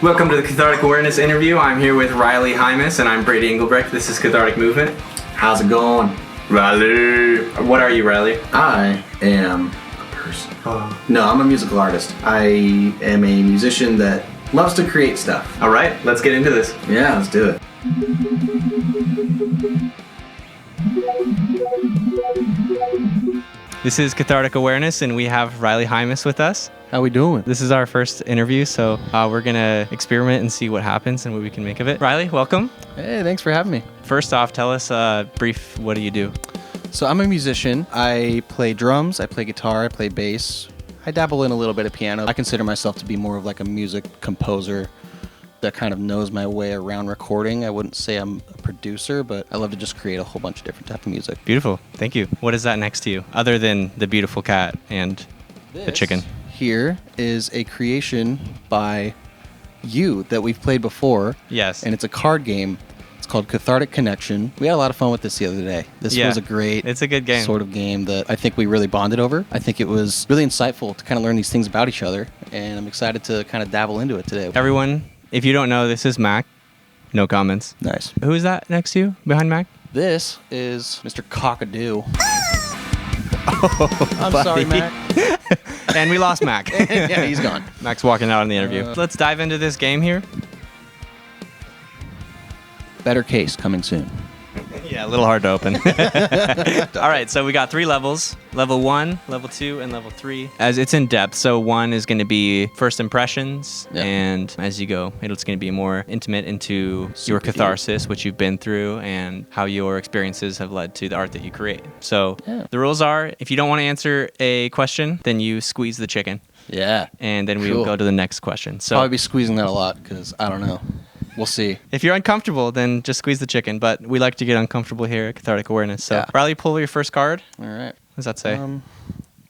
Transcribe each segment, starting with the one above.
Welcome to the Cathartic Awareness interview. I'm here with Riley Hymas, and I'm Brady Engelbrecht. This is Cathartic Movement. How's it going? Riley. What are you, Riley? I am a person. No, I'm a musical artist. I am a musician that loves to create stuff. All right, let's get into this. Yeah, let's do it. This is Cathartic Awareness, and we have Riley Hymas with us. How we doing? This is our first interview, so we're going to experiment and see what happens and what we can make of it. Riley, welcome. Hey, thanks for having me. First off, tell us brief, what do you do? So I'm a musician. I play drums, I play guitar, I play bass. I dabble in a little bit of piano. I consider myself to be more of like a music composer that kind of knows my way around recording. I wouldn't say I'm a producer, but I love to just create a whole bunch of different type of music. Beautiful. Thank you. What is that next to you, other than the beautiful cat and the chicken? Here is a creation by you that we've played before. Yes. And it's a card game. It's called Cathartic Connection. We had a lot of fun with this the other day. This was a great it's a good game. Sort of game that I think we really bonded over. I think it was really insightful to kind of learn these things about each other, and I'm excited to kind of dabble into it today. Everyone, if you don't know, this is Mac. No comments. Nice. Who is that next to you, behind Mac? This is Mr. Cockadoo. Oh, I'm sorry, Mac. And we lost Mac. Yeah, he's gone. Mac's walking out in the interview. Let's dive into this game here. Better case coming soon. Yeah, a little hard to open. All right, so we got 3 levels. Level 1, Level 2, and Level 3. As it's in depth, so 1 is going to be first impressions, and as you go, it's going to be more intimate into your catharsis, which you've been through, and how your experiences have led to the art that you create. So the rules are, if you don't want to answer a question, then you squeeze the chicken. Yeah. And then we will go to the next question. So Probably be squeezing that a lot because I don't know. We'll see. If you're uncomfortable, then just squeeze the chicken. But we like to get uncomfortable here at Cathartic Awareness. So, Riley, pull your first card. All right. What does that say?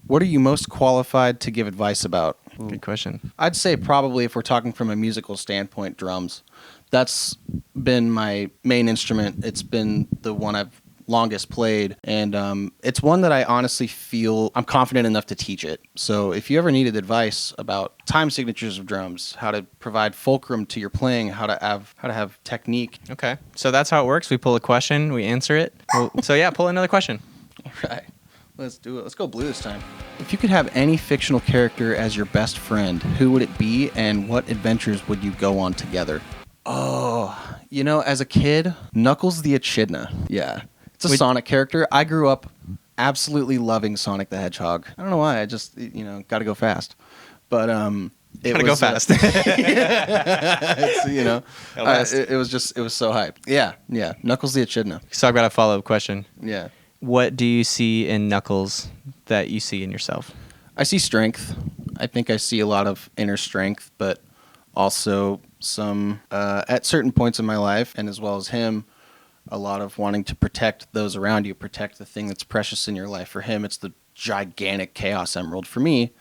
What are you most qualified to give advice about? Good question. I'd say probably if we're talking from a musical standpoint, drums. That's been my main instrument. It's been the one I've longest played, and it's one that I honestly feel I'm confident enough to teach it. So if you ever needed advice about time signatures of drums, how to provide fulcrum to your playing, how to have technique. Okay, so that's how it works. We pull a question, we answer it. Pull another question. All right, let's do it. Let's go blue this time. If you could have any fictional character as your best friend, who would it be, and what adventures would you go on together? Oh, as a kid, Knuckles the Echidna. Yeah. It's a Sonic character. I grew up absolutely loving Sonic the Hedgehog. I don't know why. I just, got to go fast. But it was fast. It was so hype. Yeah. Knuckles the Echidna. So I've got a follow-up question. Yeah. What do you see in Knuckles that you see in yourself? I see strength. I think I see a lot of inner strength, but also some, at certain points in my life, and as well as him, a lot of wanting to protect those around you, protect the thing that's precious in your life. For him, it's the gigantic Chaos Emerald. For me,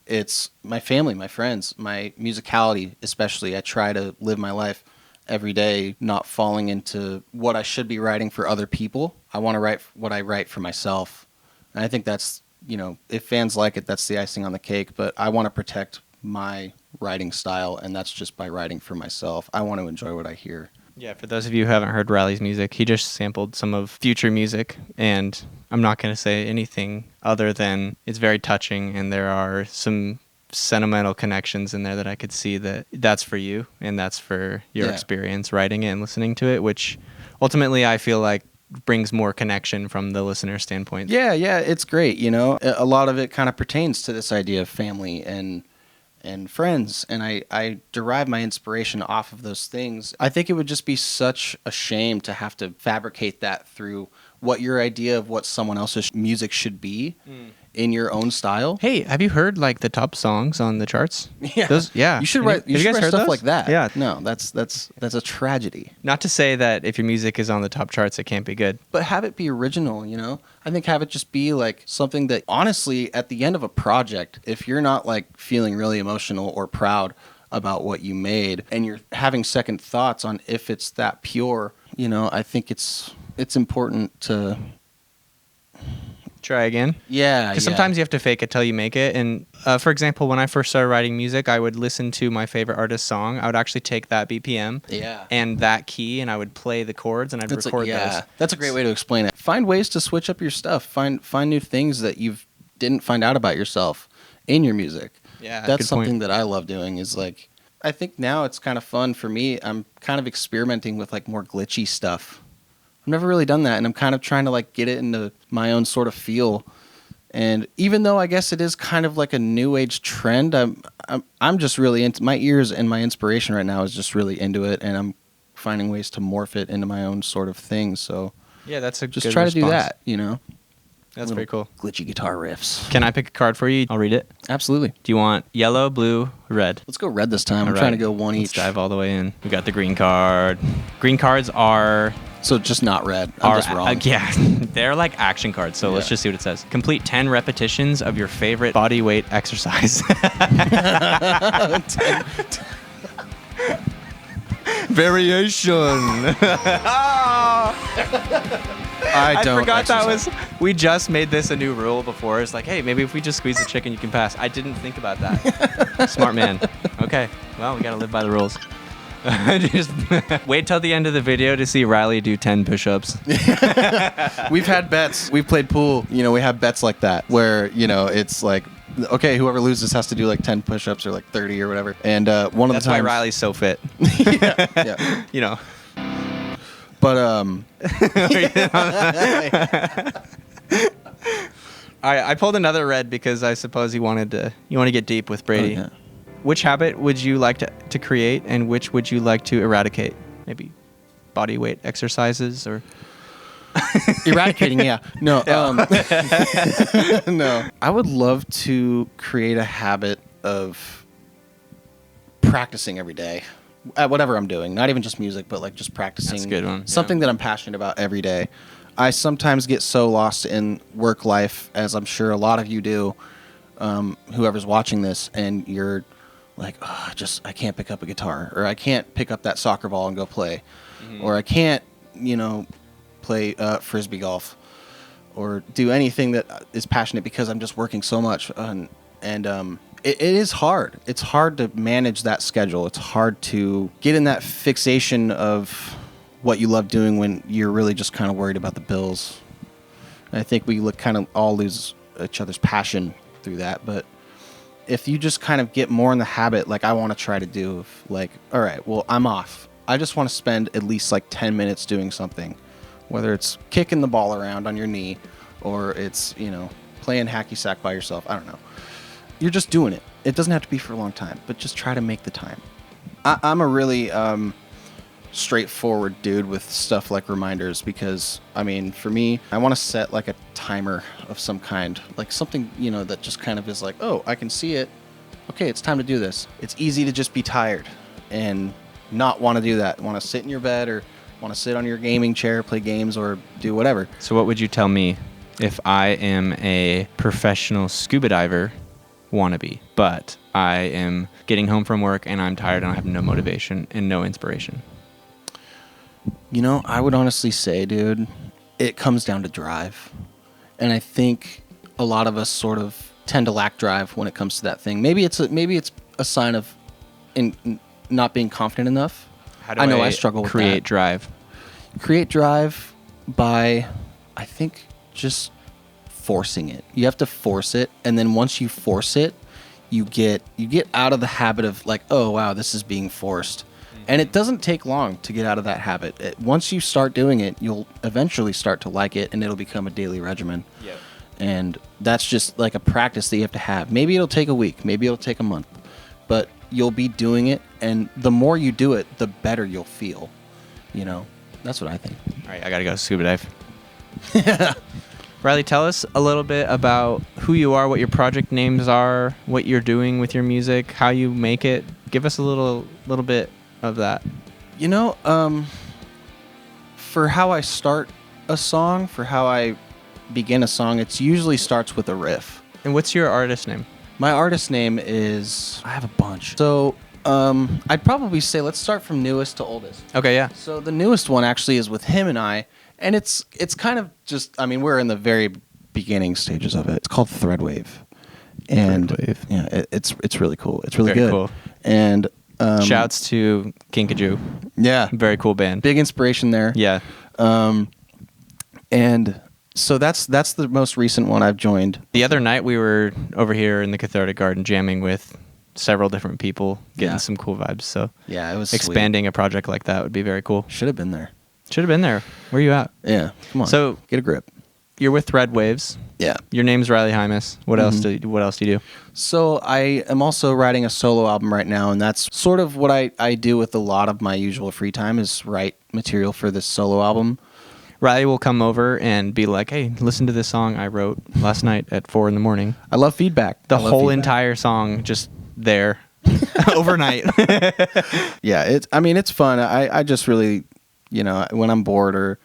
it's my family, my friends, my musicality especially. I try to live my life every day not falling into what I should be writing for other people. I want to write what I write for myself. And I think that's, if fans like it, that's the icing on the cake. But I want to protect my writing style, and that's just by writing for myself. I want to enjoy what I hear. Yeah, for those of you who haven't heard Riley's music, he just sampled some of future music, and I'm not going to say anything other than it's very touching, and there are some sentimental connections in there that I could see that's for you, and that's for your experience writing it and listening to it, which ultimately I feel like brings more connection from the listener standpoint. Yeah, it's great, A lot of it kind of pertains to this idea of family and friends, and I derive my inspiration off of those things. I think it would just be such a shame to have to fabricate that through what your idea of what someone else's music should be in your own style. Hey, have you heard the top songs on the charts? Yeah. You should write stuff those? like that. Yeah. No, that's a tragedy. Not to say that if your music is on the top charts, it can't be good. But have it be original, I think have it just be something that honestly at the end of a project, if you're not feeling really emotional or proud about what you made and you're having second thoughts on if it's that pure, I think it's important to Try again. Yeah. Because sometimes you have to fake it till you make it. And for example, when I first started writing music, I would listen to my favorite artist's song. I would actually take that BPM and that key, and I would play the chords, and I'd record those. That's a great way to explain it. Find ways to switch up your stuff. Find new things that you didn't find out about yourself in your music. Yeah, that's something that I love doing. Is like, I think now it's kind of fun for me. I'm kind of experimenting with like more glitchy stuff. I've never really done that, and I'm kind of trying to like get it into my own sort of feel. And even though I guess it is kind of like a new age trend, I'm just really into my ears, and my inspiration right now is just really into it, and I'm finding ways to morph it into my own sort of thing. So yeah, that's a just good try response. to do that, you know. That's pretty cool. Glitchy guitar riffs. Can I pick a card for you? I'll read it. Absolutely. Do you want yellow, blue, red? Let's go red this time. All I'm trying to go one Let's each. dive all the way in. We got the green card. Green cards are... So just not red. I'm just wrong. Yeah, they're like action cards. So let's just see what it says. Complete 10 repetitions of your favorite body weight exercise. Variation. I forgot exercise. that was. We just made this a new rule before. It's like, hey, maybe if we just squeeze the chicken, you can pass. I didn't think about that. Smart man. Okay. Well, we gotta live by the rules. Just wait till the end of the video to see Riley do 10 push-ups. We've had bets. We've played pool. You know, we have bets like that where, you know, it's like, okay, whoever loses has to do like 10 push-ups or like 30 or whatever. And one of the times... That's why Riley's so fit. yeah. You know. But, I pulled another red because I suppose you want to get deep with Brady. Oh, yeah. Which habit would you like to create, and which would you like to eradicate? Maybe body weight exercises or... Eradicating, yeah. No, no. I would love to create a habit of practicing every day at whatever I'm doing. Not even just music, but like just practicing. That's a good one. Something that I'm passionate about every day. I sometimes get so lost in work life, as I'm sure a lot of you do, whoever's watching this, and you're like, oh, I can't pick up a guitar, or I can't pick up that soccer ball and go play, or I can't, play frisbee golf, or do anything that is passionate because I'm just working so much. It is hard. It's hard to manage that schedule. It's hard to get in that fixation of what you love doing when you're really just kind of worried about the bills. And I think we all lose each other's passion through that. But if you just kind of get more in the habit, like I want to try to do, of like, all right, well, I'm off. I just want to spend at least like 10 minutes doing something, whether it's kicking the ball around on your knee or it's, playing hacky sack by yourself. I don't know. You're just doing it. It doesn't have to be for a long time, but just try to make the time. I'm a really straightforward dude with stuff like reminders because, for me, I want to set like a timer of some kind, like something, that just kind of is like, oh, I can see it. Okay, it's time to do this. It's easy to just be tired and not want to do that. Want to sit in your bed or want to sit on your gaming chair, play games, or do whatever. So what would you tell me if I am a professional scuba diver wannabe, but I am getting home from work and I'm tired and I have no motivation and no inspiration? I would honestly say, dude, it comes down to drive. And I think a lot of us sort of tend to lack drive when it comes to that thing. Maybe it's a sign of not being confident enough. How do I struggle with create that. drive? Create drive by, I think, just forcing it. You have to force it, and then once you force it, you get out of the habit of like, oh wow, this is being forced. And it doesn't take long to get out of that habit. Once you start doing it, you'll eventually start to like it, and it'll become a daily regimen. Yep. And that's just like a practice that you have to have. Maybe it'll take a week, maybe it'll take a month, but you'll be doing it, and the more you do it, the better you'll feel. That's what I think. All right, I gotta go scuba dive. Riley, tell us a little bit about who you are, what your project names are, what you're doing with your music, how you make it. Give us a little bit of that. For how I start a song, for how I begin a song, it usually starts with a riff. And what's your artist name? My artist name is... I have a bunch. So, I'd probably say let's start from newest to oldest. Okay, yeah. So the newest one actually is with him and I, and it's kind of just... we're in the very beginning stages of it. It's called Threadwave, and yeah, it's really cool. It's really Very good. cool. And shouts to Kinkajou. Yeah, Very cool band. big inspiration there. Yeah. And so that's the most recent one I've joined. The other night we were over here in the Cathartic Garden jamming with several different people, getting some cool vibes. So Yeah, it was expanding a project like that would be very cool. Should have been there. Should have been there. Where you at? Yeah, come on. So get a grip. you're with Threadwaves. Yeah. Your name's Riley Hymas. What else do you do? So I am also writing a solo album right now, and that's sort of what I do with a lot of my usual free time is write material for this solo album. Riley will come over and be like, "Hey, listen to this song I wrote last night at 4 a.m. I love feedback. The whole entire song just there overnight." Yeah, it's fun. I just really, when I'm bored or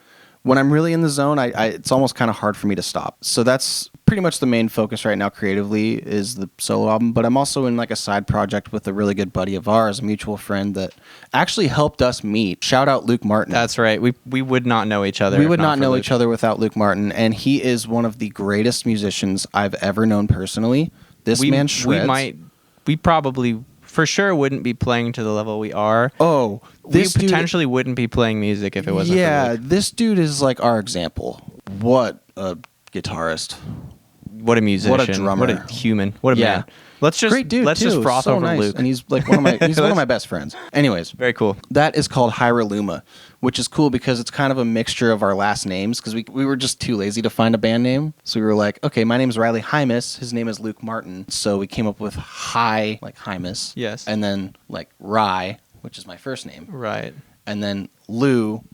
when I'm really in the zone, it's almost kind of hard for me to stop. So that's pretty much the main focus right now creatively is the solo album. But I'm also in like a side project with a really good buddy of ours, a mutual friend that actually helped us meet. Shout out Luke Martin. That's right. We would not know each other. We would not know each other without Luke Martin. And he is one of the greatest musicians I've ever known personally. This man shreds. We probably for sure wouldn't be playing to the level we are. Oh, we potentially wouldn't be playing music if it wasn't for Luke. This dude is like our example. What a guitarist. What a musician. What a drummer. What a human. What a man. Great dude, let's just froth so over nice. Luke. And he's like one of my best friends. Anyways, very cool. That is called Hyraluma, which is cool because it's kind of a mixture of our last names because we were just too lazy to find a band name. So we were like, okay, my name is Riley Hymas. His name is Luke Martin. So we came up with Hy, like Hymas. Yes. And then like Rye, which is my first name. Right. And then Luke,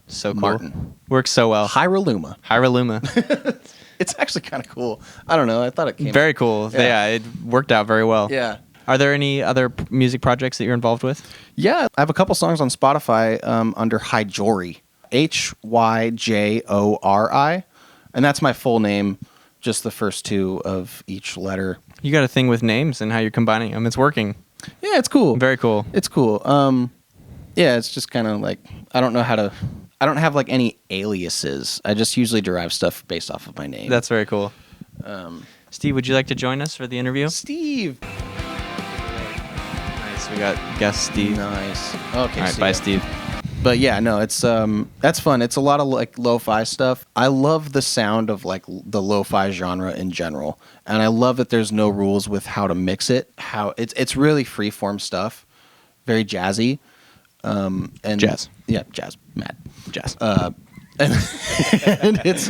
so cool. Martin. Works so well. Hyraluma. Hyraluma. It's actually kind of cool. I don't know. I thought it came very cool. Yeah, it worked out very well. Yeah. Are there any other music projects that you're involved with? Yeah, I have a couple songs on Spotify under Hyjori, Hyjori, and that's my full name, just the first two of each letter. You got a thing with names and how you're combining them. It's working. Yeah, it's cool. Very cool. It's cool. Yeah, it's just kind of like I don't have like any aliases. I just usually derive stuff based off of my name. That's very cool. Steve, would you like to join us for the interview? Steve. Nice. We got guest Steve. Nice. Okay. All right. Bye, Steve. But yeah, no, it's that's fun. It's a lot of like lo-fi stuff. I love the sound of like the lo-fi genre in general, and I love that there's no rules with how to mix it. How it's really free-form stuff, very jazzy. And jazz. Yeah, jazz. Mad jazz. And it's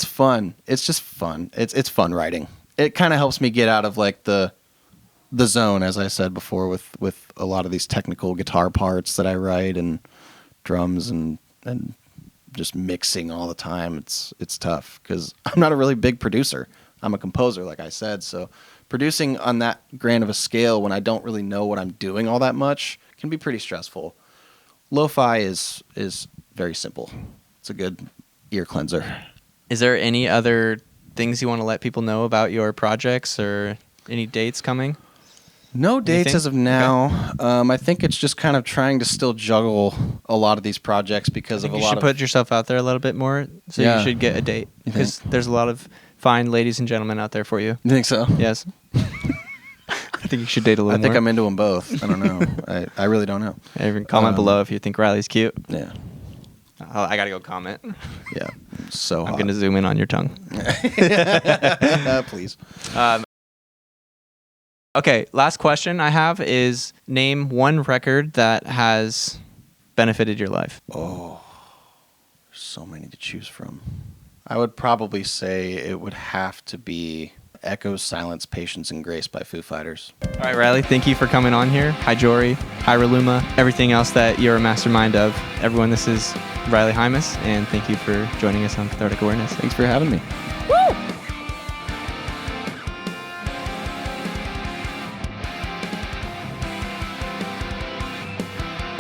fun. It's just fun. It's fun writing. It kind of helps me get out of like the zone, as I said before, with a lot of these technical guitar parts that I write and drums and just mixing all the time. It's tough because I'm not a really big producer. I'm a composer, like I said, so producing on that grand of a scale when I don't really know what I'm doing all that much can be pretty stressful. Lo-fi is very simple. It's a good ear cleanser. Is there any other things you want to let people know about your projects or any dates coming? No dates as of now. Okay. I think it's just kind of trying to still juggle a lot of these projects because of a lot of... You should put yourself out there a little bit more, so you should get a date. Because there's a lot of fine ladies and gentlemen out there for you. You think so? Yes. I think you should date a little more. I think I'm into them both. I don't know. I really don't know. Even comment below if you think Riley's cute. Yeah. I got to go comment. Yeah. So I'm going to zoom in on your tongue. Please. Okay, last question I have is name one record that has benefited your life. Oh, there's so many to choose from. I would probably say it would have to be Echoes, Silence, Patience, and Grace by Foo Fighters. All right, Riley, thank you for coming on here. Hyjori, Hyraluma, everything else that you're a mastermind of. Everyone, this is Riley Hymas, and thank you for joining us on Cathartic Awareness. Thanks for having me. Woo!